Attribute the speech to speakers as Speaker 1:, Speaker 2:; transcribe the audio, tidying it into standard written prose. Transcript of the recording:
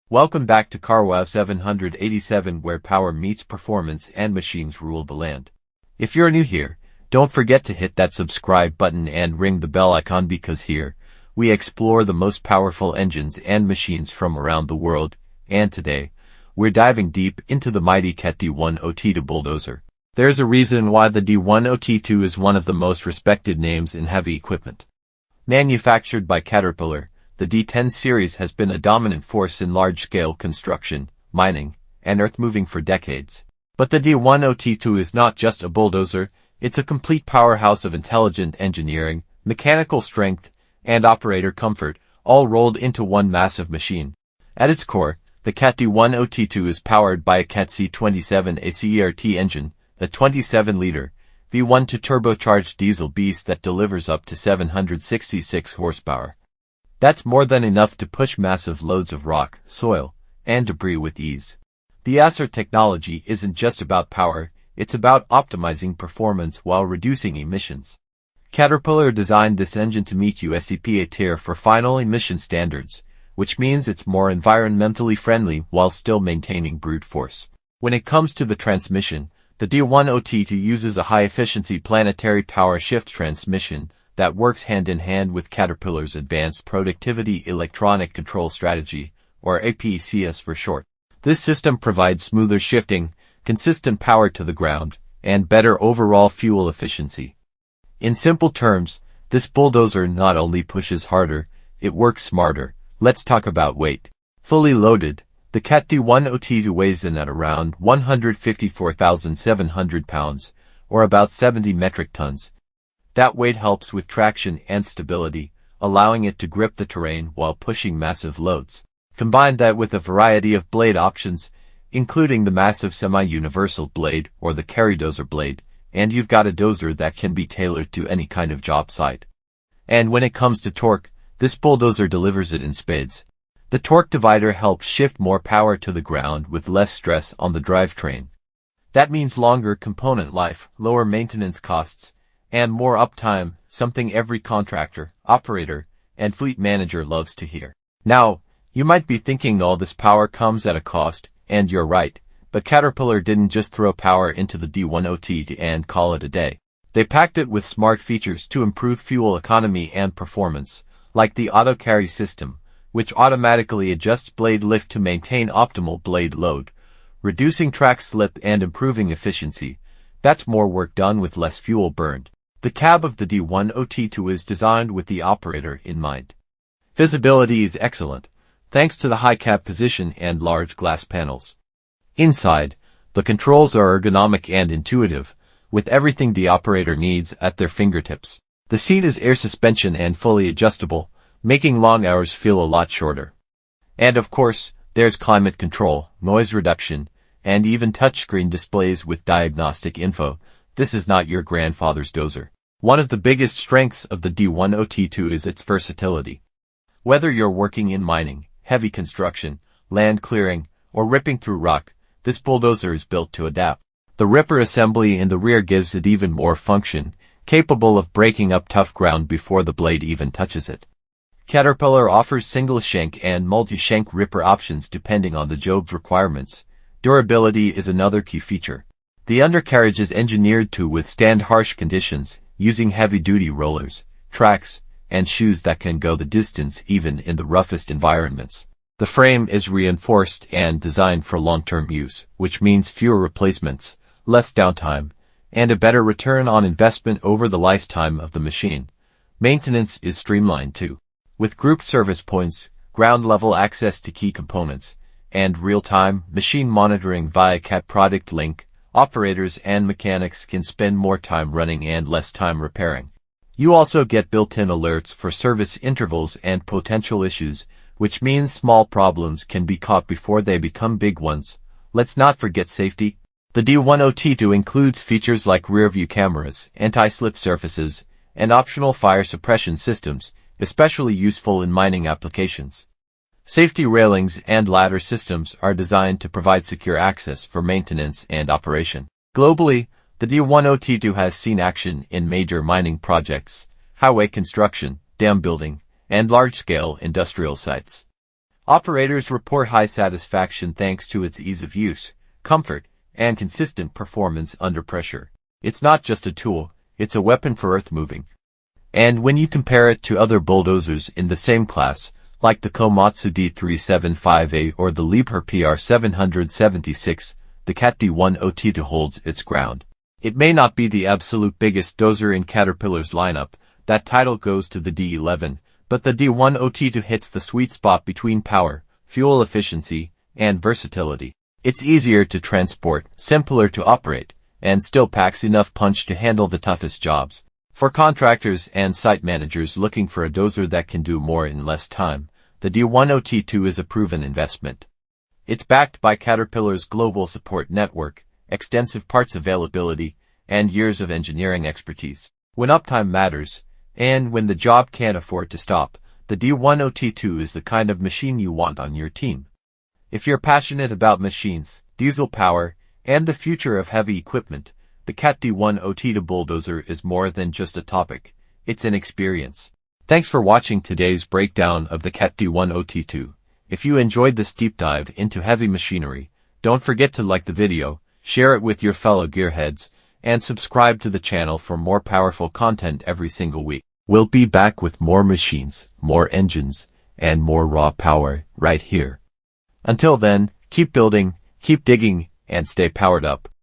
Speaker 1: Welcome back to CarWow 787, where power meets performance and machines rule the land. If you're new here, don't forget to hit that subscribe button and ring the bell icon, because here, we explore the most powerful engines and machines from around the world, and today, we're diving deep into the mighty Cat D10T2 Bulldozer. There's a reason why the D10T2 is one of the most respected names in heavy equipment. Manufactured by Caterpillar, the D10 series has been a dominant force in large-scale construction, mining, and earthmoving for decades. But the D10T2 is not just a bulldozer, it's a complete powerhouse of intelligent engineering, mechanical strength, and operator comfort, all rolled into one massive machine. At its core, the Cat D10T2 is powered by a Cat C27 ACERT engine, a 27-liter, V1 turbocharged diesel beast that delivers up to 766 horsepower. That's more than enough to push massive loads of rock, soil, and debris with ease. The ACERT technology isn't just about power, it's about optimizing performance while reducing emissions. Caterpillar designed this engine to meet US EPA tier for final emission standards, which means it's more environmentally friendly while still maintaining brute force. When it comes to the transmission, the D10T2 uses a high-efficiency planetary power shift transmission that works hand-in-hand with Caterpillar's Advanced Productivity Electronic Control Strategy, or APCS for short. This system provides smoother shifting, consistent power to the ground, and better overall fuel efficiency. In simple terms, this bulldozer not only pushes harder, it works smarter. Let's talk about weight. Fully loaded, the Cat D10T2 weighs in at around 154,700 pounds, or about 70 metric tons. That weight helps with traction and stability, allowing it to grip the terrain while pushing massive loads. Combine that with a variety of blade options, including the massive semi-universal blade or the carry dozer blade, and you've got a dozer that can be tailored to any kind of job site. And when it comes to torque, this bulldozer delivers it in spades. The torque divider helps shift more power to the ground with less stress on the drivetrain. That means longer component life, lower maintenance costs, and more uptime, something every contractor, operator, and fleet manager loves to hear. Now, you might be thinking all this power comes at a cost, and you're right, but Caterpillar didn't just throw power into the D10T and call it a day. They packed it with smart features to improve fuel economy and performance, like the auto carry system, which automatically adjusts blade lift to maintain optimal blade load, reducing track slip and improving efficiency. That's more work done with less fuel burned. The cab of the D10T2 is designed with the operator in mind. Visibility is excellent, thanks to the high cab position and large glass panels. Inside, the controls are ergonomic and intuitive, with everything the operator needs at their fingertips. The seat is air suspension and fully adjustable, making long hours feel a lot shorter. And of course, there's climate control, noise reduction, and even touchscreen displays with diagnostic info. This is not your grandfather's dozer. One of the biggest strengths of the D10T2 is its versatility. Whether you're working in mining, heavy construction, land clearing, or ripping through rock, this bulldozer is built to adapt. The ripper assembly in the rear gives it even more function, capable of breaking up tough ground before the blade even touches it. Caterpillar offers single-shank and multi-shank ripper options depending on the job's requirements. Durability is another key feature. The undercarriage is engineered to withstand harsh conditions, using heavy-duty rollers, tracks, and shoes that can go the distance even in the roughest environments. The frame is reinforced and designed for long-term use, which means fewer replacements, less downtime, and a better return on investment over the lifetime of the machine. Maintenance is streamlined too. With group service points, ground-level access to key components, and real-time machine monitoring via Cat Product Link, operators and mechanics can spend more time running and less time repairing. You also get built-in alerts for service intervals and potential issues, which means small problems can be caught before they become big ones. Let's not forget safety. The D10T2 includes features like rear-view cameras, anti-slip surfaces, and optional fire suppression systems, especially useful in mining applications. Safety railings and ladder systems are designed to provide secure access for maintenance and operation. Globally, the D10T2 has seen action in major mining projects, highway construction, dam building, and large-scale industrial sites. Operators report high satisfaction thanks to its ease of use, comfort, and consistent performance under pressure. It's not just a tool, it's a weapon for earthmoving. And when you compare it to other bulldozers in the same class, like the Komatsu D375A or the Liebherr PR776, the Cat D10T2 holds its ground. It may not be the absolute biggest dozer in Caterpillar's lineup, that title goes to the D11, but the D10T2 hits the sweet spot between power, fuel efficiency, and versatility. It's easier to transport, simpler to operate, and still packs enough punch to handle the toughest jobs. For contractors and site managers looking for a dozer that can do more in less time, the D10T2 is a proven investment. It's backed by Caterpillar's global support network, extensive parts availability, and years of engineering expertise. When uptime matters, and when the job can't afford to stop, the D10T2 is the kind of machine you want on your team. If you're passionate about machines, diesel power, and the future of heavy equipment, the Cat D10T2 Bulldozer is more than just a topic, it's an experience. Thanks for watching today's breakdown of the Cat D10T2. If you enjoyed this deep dive into heavy machinery, don't forget to like the video, share it with your fellow gearheads, and subscribe to the channel for more powerful content every single week. We'll be back with more machines, more engines, and more raw power right here. Until then, keep building, keep digging, and stay powered up.